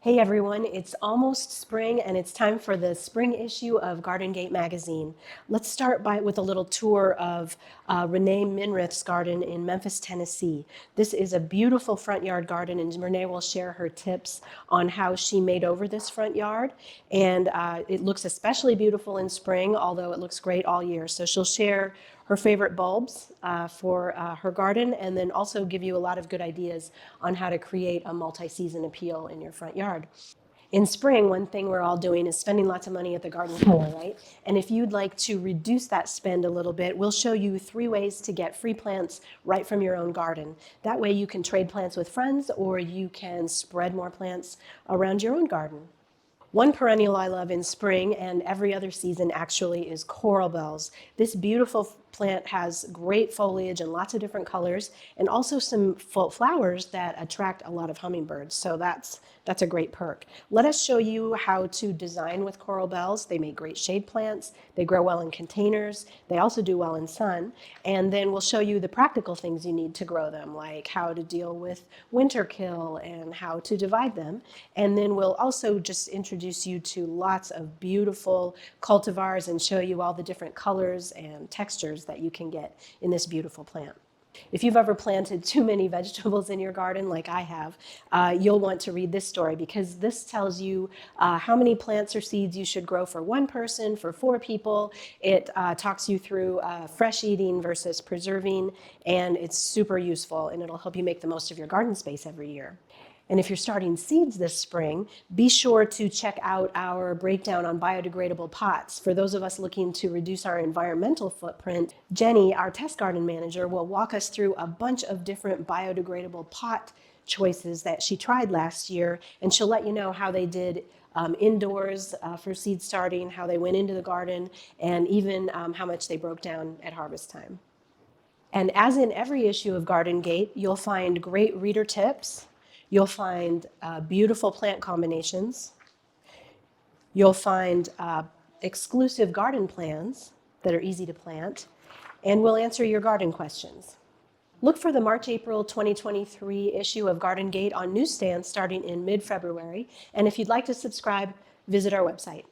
Hey everyone, it's almost spring and it's time for the spring issue of Garden Gate magazine. Let's start with a little tour of Renee Minrith's garden in Memphis, Tennessee. This is a beautiful front yard garden, and Renee will share her tips on how she made over this front yard. And it looks especially beautiful in spring, although it looks great all year. So she'll share her favorite bulbs for her garden, and then also give you a lot of good ideas on how to create a multi-season appeal in your front yard. In spring, one thing we're all doing is spending lots of money at the garden center, right? And if you'd like to reduce that spend a little bit, we'll show you 3 ways to get free plants right from your own garden. That way you can trade plants with friends, or you can spread more plants around your own garden. One perennial I love in spring and every other season actually is coral bells. This beautiful plant has great foliage and lots of different colors, and also some flowers that attract a lot of hummingbirds. So that's a great perk. Let us show you how to design with coral bells. They make great shade plants. They grow well in containers. They also do well in sun. And then we'll show you the practical things you need to grow them, like how to deal with winter kill and how to divide them. And then we'll also just introduce you to lots of beautiful cultivars and show you all the different colors and textures that you can get in this beautiful plant. If you've ever planted too many vegetables in your garden, like I have, you'll want to read this story, because this tells you how many plants or seeds you should grow for one person, for 4 people. It talks you through fresh eating versus preserving, and it's super useful, and it'll help you make the most of your garden space every year. And if you're starting seeds this spring, be sure to check out our breakdown on biodegradable pots. For those of us looking to reduce our environmental footprint, Jenny, our test garden manager, will walk us through a bunch of different biodegradable pot choices that she tried last year, and she'll let you know how they did indoors for seed starting, how they went into the garden, and even how much they broke down at harvest time. And as in every issue of Garden Gate, you'll find great reader tips. You'll find beautiful plant combinations. You'll find exclusive garden plans that are easy to plant. And we'll answer your garden questions. Look for the March-April 2023 issue of Garden Gate on newsstands starting in mid-February. And if you'd like to subscribe, visit our website.